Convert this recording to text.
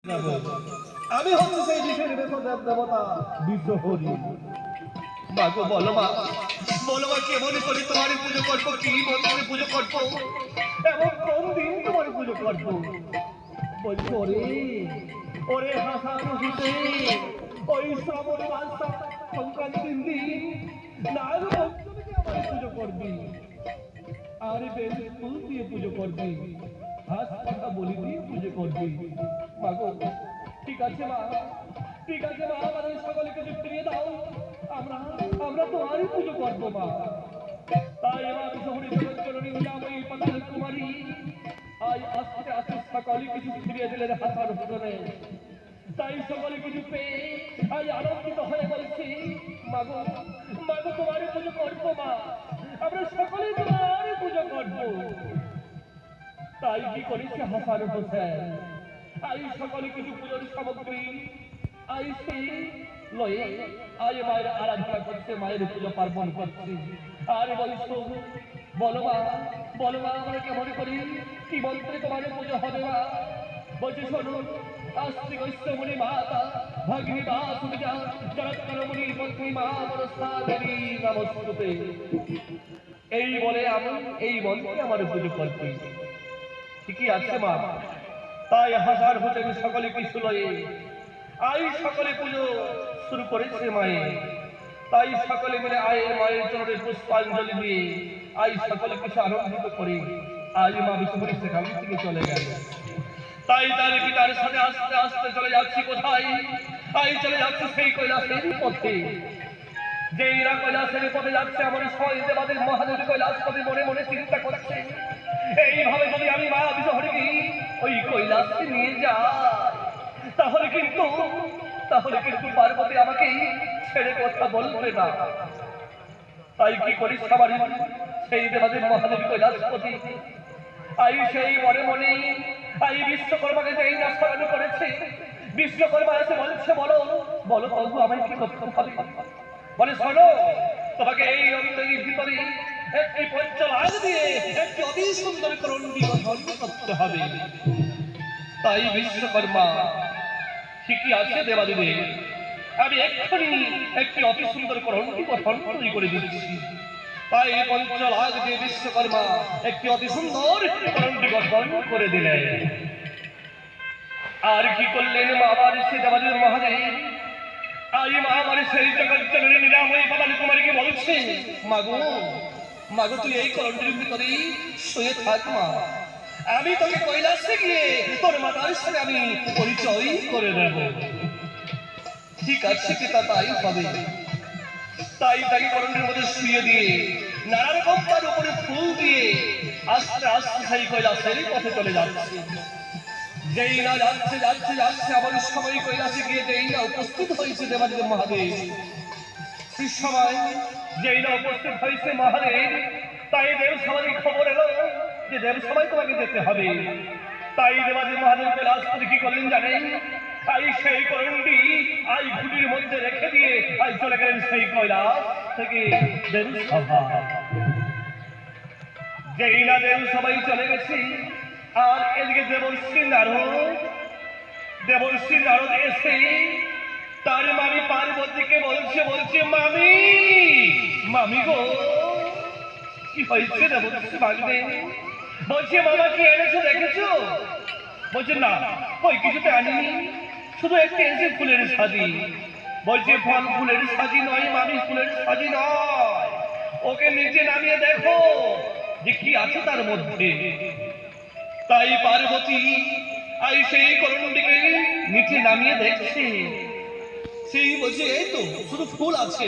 আমি হচ্ছে সেই বিষের দেবতা বিশ্বহরি। মা গো বলো মা, বলো মা কেমন করে তোমার পুজো করবো, কি মন্ত্রে পুজো করবো, এবং কোন দিন তোমার পুজো করবো? বলছো ওরে ওরে হাসা খুশিতে ওই শ্রাবণ মাস সংক্রান্তির দিন নাগ পঞ্চমীতে আমার পুজো করবি, আর বেল ফুল দিয়ে পুজো করবি, হাস কথা বলি দিয়ে পুজো করবি। মা গো ঠিক আছে মা, ঠিক আছে মা, আমাদের সকলকে ফিরিয়ে দাও, আমরা আমরা তোমারই পুজো করবো মা। তাই এবার শহরে জগৎজননী নিরাময়ী পাতাল কুমারী আজ আস্তে আস্তে সকলে কিছু ফিরিয়ে দিলেন হাসান হোসেনে। তাই সকলে কিছু পেয়ে আজ আনন্দিত হয়ে বলছি, মাগো মাগো তোমারই পুজো করবো মা, আমরা সকলে তোমারই পুজো করবো। তাই কি করেছে হাসান হোসেন, আই সকলে কিছু পুজোর সামগ্রী আইসি লয়ে আয় মায়ের আরাধনা করছে, মায়ের পুজো পার্বণ করছে। আর বলছো বলো মা, বলো মা আমরা কেমন করি, কি মন্ত্রে তোমার পুজো হবে মা? বলছে শোনো, আস্তে গৈষ্ঠমণি মাতা ভগিনী মা সুবিধা জগৎকরমণি মন্ত্রী মা মনস্তাদেবী নমস্তুতে, এই বলে আমি এই মন্ত্রে আমার পুজো করছি। ঠিকই আছে মা। তাই হাজার হোসেন সকলে কিছু লয়ে আই সকলে পুজো শুরু করেছে মায়ে। তাই সকলে মিলে আয়ে মায়ের চরণে পুষ্পাঞ্জলি দিয়ে আই সকলে কিছু আনন্দিত করে আই মা বিশ্বহরি সেখান থেকে চলে গেল। তাই তার পিতার সাথে আস্তে আস্তে চলে যাচ্ছি কোথায়, আই চলে যাচ্ছে সেই কৈলাসের পথে। যেইরা কৈলাসের পথে যাচ্ছে আমার সময় দেবাদের মহাদেব কৈলাস পথে মনে মনে চিন্তা করছে, এইভাবে যদি আমি মা বিশ্বহরিকে ওই কৈলাসে নিয়ে যাই তাহলে কিন্তু পার্বতী আমাকে ছেড়ে কথা বলবে না। তাই কি করি সবারই সেই দেবাদের মহাদেব কৈলাসপতি আই সেই মনে মনে আই বিশ্বকর্মাকে যেই না স্মরণ করেছে, বিশ্বকর্মা এসে বলছে বলো বলো প্রভু আমায় কি করতে হবে? বলে শোনো, তোমাকে এই অন্তরের ভিতরে একটি পঞ্চলাগ দিয়ে একটি অতি সুন্দর করণ্ডী গঠন করতে হবে। তাই বিশ্বকর্মা ঠিকই আছে দেবাদিদে, আমি এক্ষুনি একটি অতি সুন্দর করণ্ডী গঠন তৈরি করে দিচ্ছি। তাই পঞ্চলাগ দিয়ে বিশ্বকর্মা একটি অতি সুন্দর করণ্ডী গঠন করে দিলেন। আর কি করলেন মা আমার সে দেবাদির মহাদেব, আই মা আমার সেই জগৎজননী নিরাময়ী পাতাল কুমারীকে বলছে, মাগো মাগো তুই এই করণ্ডীর ভিতরেই শুয়ে থাক মা, আমি তোকে কৈলাসে গিয়ে তোর মাতার সাথে আমি পরিচয় করে দেব। ঠিক আছে পিতা, তাই হবে। তাই তাকে করণ্ডীর মধ্যে শুয়ে দিয়ে নানা রকম তার উপরে ফুল দিয়ে আস্তে আস্তে সেই কৈলাসের পথে চলে যাচ্ছে। যেই না যাচ্ছে যাচ্ছে যাচ্ছে আবার সময় কৈলাসে গিয়ে যেই না উপস্থিত হয়েছে দেবাদেব মহাদেব, সেই সময় যেই না উপস্থিত হয়েছে মহাদেব, তাই দেব সবাই খবর এলো যে দেব সবাই তোমাকে যেতে হবে। তাই দেবাদেব মহাদেব কৈলাসপতি কি করলেন জানেন, আই সেই করণ্ডী আই ঘুটির মধ্যে রেখে দিয়ে আই চলে গেলেন সেই কৈলাস থেকে দেব সভা। যেই না দেব সবাই চলে গেছে, আর এদিকে দেবর্ষি নারদ এসে তার মামি পার্বতীকে বলছে মামি মামি গো কি হয়েছে দেবর্ষি ভাগবে? বলছে মামা কি এনেছো দেখেছো? বলছে না ওই কিছুতে আনিনি, শুধু একটু এসে ফুলের সাজি। বলছে ফল ফুলের সাজি নয় মামি, ফুলের সাজি নয়, ওকে নিচে নামিয়ে দেখো যে কি আছে তার মধ্যে। তাই পার্বতী আই সেই করণ্ডীকে নিচে নামিয়ে দেখছে, সেই বলছে এই তো শুধু ফুল আছে।